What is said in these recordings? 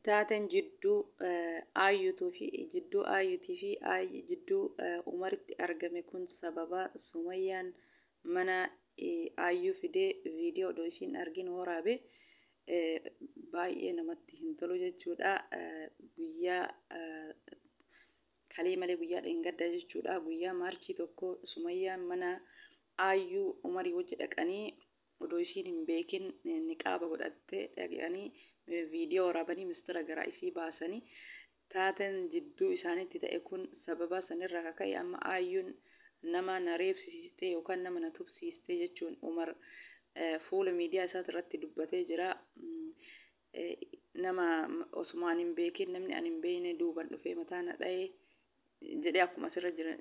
taateen jidduu aayyuutii fi jidduu umaritti argame kun sababa Sumayyaan mana aayyuu fidee viidiyoo odoo isiin argin waraabe baay'ee namatti hin tolu jechuudha. Guyyaa kalii malee guyyaa dheengaddaa jechuudha. Guyyaa maarchii tokko Sumayyaan mana aayyuu umarii wajji dhaqanii odoo isiin hin beekin niqaaba godhattee dhaqanii viidiyoo waraabanii mistira garaa isii baasanii taateen jidduu isaaniitti ta'e kun sababa sanirraa kaka'e amma aayyuun nama na reebsisiistee yookaan nama na tubsiistee jechuun Umar fuula miidiyaa isaati irratti dubbatee jira. Nama osumaan hin beekin namni ani hin beekne duuban dhufee mataa na dha'ee jedhee akkuma asirra jiran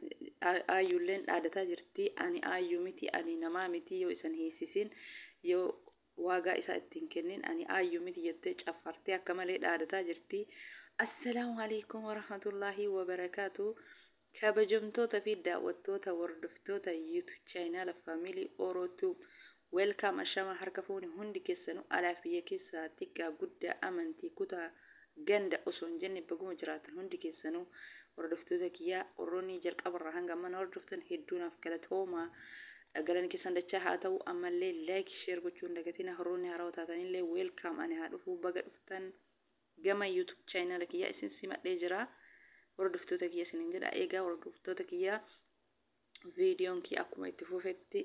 aayyuulleen dhaadataa jirti. Ani aayyuu miti, ani namaa miti, yoo isan hiisisin yoo waagaa isaa ittiin kennin ani aayyuu miti jettee caffartee akka malee dhaadataa jirti. Assalaamu alaikum warahmatullaahi wabarakaatu. Kabajamtoota fi daawwattoota hordoftoota YouTube chaanaala Faamilii Orootuub welkaam ashama harka fuuni hundi keessanuu alaa biyya keessaa xiqqaa guddaa amantii kutaa ganda osoo hin jenne baguma jiraatan hundi keessanuu hordoftoota kiyyaa warroonni jalqabarraa hanga mana hordoftan hedduunaaf galatoomaa. Galanni keessan dachaa haa ta'u ammallee laayik sheer gochuun dagatina warroonni haarawaa taatanillee welkaam ani haa dhufu baga dhuftan gama YouTube chaanaala kiyyaa isin simadhee jira. Hordoftoota kiyya isiniin jedha. Eegaa hordoftoota kiyyaa viidiyoon kiyya akkuma itti fufetti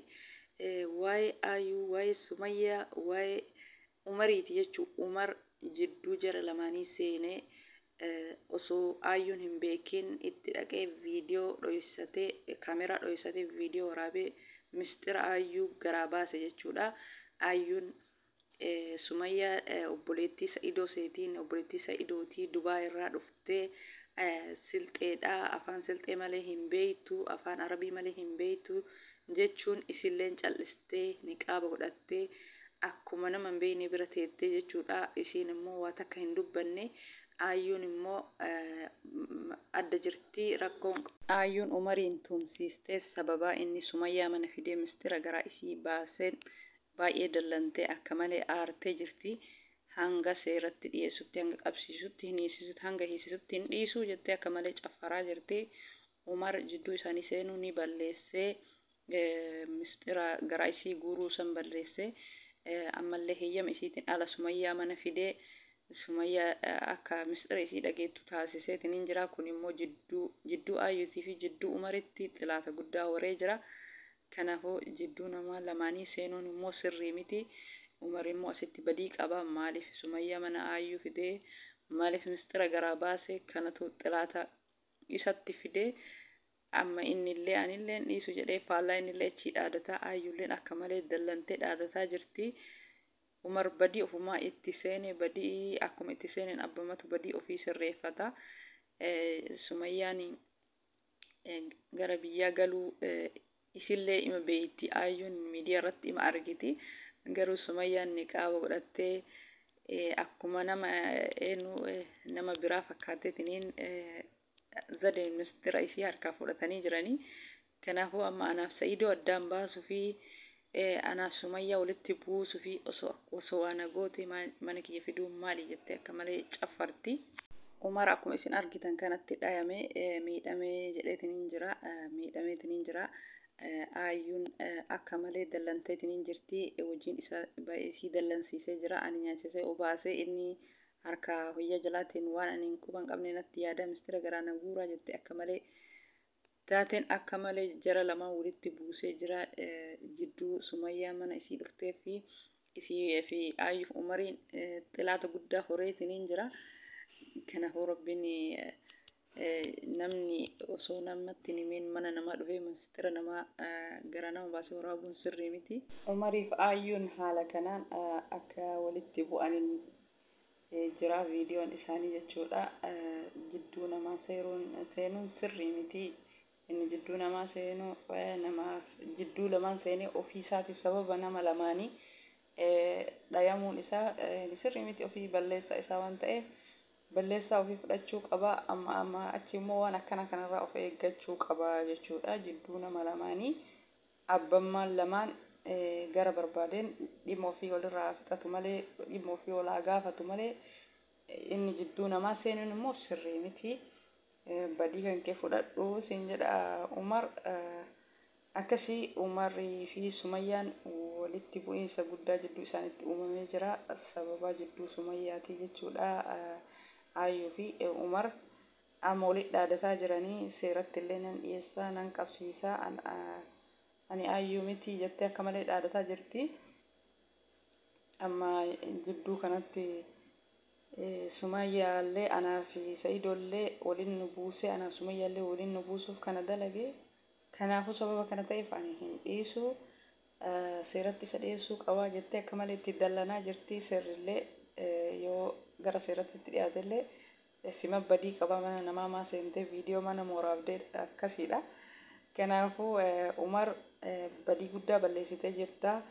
waa'ee aayyuu, waa'ee Sumayyaa, waa'ee Umariiti jechuun Umar jidduu jara lamaanii seenee osoo aayyuun hin beekin itti dhaqee viidiyoo dhoksatee kaameraa dhoksatee viidiyoo waraabee mistira aayyuu garaa baase jechuudha. Aayyuun Sumayyaa obboleettii Sa'idoo seetiin obboleettii Sa'idootii Dubaa irraa dhuftee silxeedhaa afaan silxee malee hin beektu afaan arabii malee hin beektu jechuun isilleen cal'istee niqaaba godhattee akkuma nama hin beekne bira teettee jechuudha. Isiin immoo waa takka hin dubbanne aayyuun immoo adda jirtii rakkoon aayyuun Umariin tumsiistee sababaa inni Sumayyaa mana fidee mistira garaa isii baaseen baay'ee dallantee akka malee aartee jirti. Hanga seeratti dhiyeessutti hanga qabsiisutti hin hiisisutti hanga hiisisutti hin dhiisuu jettee akka malee caffaraa jirti. Umar jidduu isaanii seenuu ni balleessee mistira garaa isii guuruu san balleessee ammallee heeyyama isiitiin ala Sumayyaa mana fidee Sumayyaa akka mistira isii dhageettu taasiseetiin hin jira. Kun immoo jidduu aayyuutii fi jidduu Umaritti xilaata guddaa horee jira. Kanaafuu jidduu namaa lamaanii seenuun immoo sirrii miti. Umar immoo asitti badii qaba. Maaliif Sumayyaa mana aayyuu fidee maaliif mistira garaa baase kanatu xilaata isatti fidee amma innillee anillee dhiisu jedhee faallaa innillee achi dhaadataa aayyuulleen akka malee dallantee dhaadataa jirti. Umar badii ofumaa itti seene badii akkuma itti seeneen abbamatu badii ofii sirreeffata. Sumayyaan gara biyyaa galuu isillee ima beeyti aayyuun miidiyaa irratti ima argiti. Garuu Sumayyaan niqaaba godhattee akkuma nama biraa fakkaatteetiniin zadeen mistira isii harkaa fudhatanii jiranii. Kanaafuu amma anaaf Sa'idoo addaan baasuu fi anaaf Sumayyaa walitti buusuu fi osoo ana goote mana kiyya fiduun maali jettee akka malee caffarti. Umar akkuma isin argitan kanatti dhayamee miidhamee jedheetiniin jira. Miidhameetiniin jira. Aayyuun akka malee dallanteetiniin jirti. Hojiin isii dallansiisee jira. Ani nyaachisee obaasee inni harka hoyyaa jalaatiin waan ani hin quban qabne natti yaada mistira garaa na guuraa jettee akka malee taateen akka malee jara lamaan walitti buusee jira. Jidduu Sumayyaa mana isii dhuftee fi isii fi aayyuuf Umariin xilaata guddaa horeetiniin jira. Kanaafuu rabbiin namni osoo namatti himeen mana namaa dhufee mistira namaa gara nama baasee waraabuun sirrii miti. Umariif aayyuun haala kanaan akka walitti bu'aniin jira viidiyoon isaanii jechuudha. Jidduu namaa seenuun sirrii miti. Inni jidduu namaa seenuu jidduu lamaan seenee ofii isaati sababa nama lamaanii dhayamuun isaa sirrii miti. Ofii balleessaa isaa waan ta'eef balleessaa ofii fudhachuu qaba. Amma achi immoo waan akkana kanarraa of eeggachuu qaba jechuudha. Jidduu nama lamaanii abbammaan lamaan gara barbaadeen dhimma ofii walirraa fixatu malee dhimma ofii walaa gaafatu malee inni jidduu namaa seenuun immoo sirrii miti. Badii kan kee fudhadhu siin jedha Umar. Akkasii Umarii fi Sumayyaan walitti bu'iinsa guddaa jidduu isaaniitti uumamee jira. Sababa jidduu Sumayyaatii jechuudha. Aayyuu fi Umar amma walitti dhaadataa jiranii seeratti illee nan dhiyeessaa nan qabsiisaa. Ani Aayyuu miti jettee akka malee dhaadataa jirti. Amma jidduu kanatti Sumayyaallee anaa fi Sa'iidollee waliin nu buusee anaa Sumayyaallee waliin nu buusuuf kana dalage. Kanaafuu sababa kana ta'eef ani hin dhiisu. Seeratti isa dhiyeessuu qabaa jettee akka malee itti dallanaa jirti. Seerrillee yoo gara seeratti itti dhiyaatellee sima badii qabaa mana namaa maa seentee viidiyoo mana mooraabdee akkasiidha. Kanaafuu Umar badii guddaa balleessitee jirta.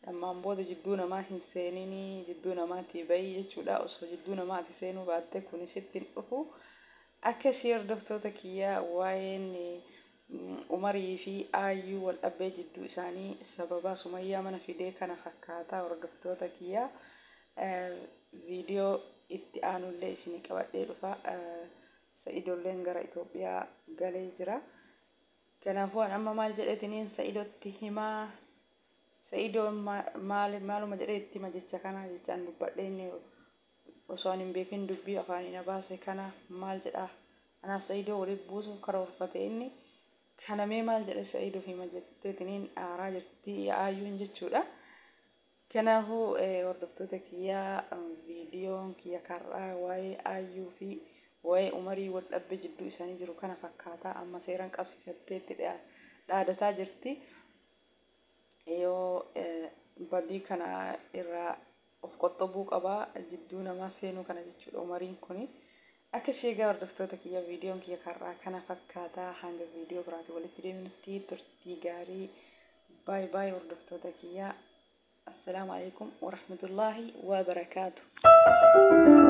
Ammaan booda jidduu namaa hin seeninii jidduu namaatti bahii jechuudha. Osoo jidduu namaatti seenuu baattee kunis ittiin dhufu. Akkasii hordoftoota kiyyaa waa'een Umarii fi Aayyuu wal dhabbee jidduu isaanii sababa Sumayyaa mana fidee kana fakkaataa hordoftoota kiyyaa. Viidiyoo itti aanullee isinii qabadhee dhufa. Sa'iidolleen gara Itoophiyaa galee jira. Kanaafuu amma maal jedhetiniin Sa'iidotti himaa. Sa'iidoon maaluma jedhee itti hima jecha kana jechaan dubbadhee inni osoo hin beekin dubbii afaaniin baase kana maal jedhaa. Anaaf Sa'iidoo walitti buusuuf karoorfate inni. Kana mee maal jedhe Sa'iidoo hima jetteetiniin aaraa jirti Aayyuun jechuudha. Kanaafuu hordoftoota kiyyaa viidiyoon kiyya karraa waa'ee Aayyuu fi waa'ee Umarii wal dhabbee jidduu isaanii jiru kana fakkaataa amma seeraan qabsiisattee itti dhaadataa jirti. Yoo badii kana irraa of qoxxobuu qabaa jidduu namaa seenuu kana jechuudha Umariin kuni. Akkasii egaa hordoftoota kiyya viidiyoon kiyya karraa kana fakkaataa hanga viidiyoo biraatti walitti deemnutti turtii gaarii. Baay baay hordoftoota kiyya. Assalaamu alaikum wa rahmatullahi wa barakaatuh.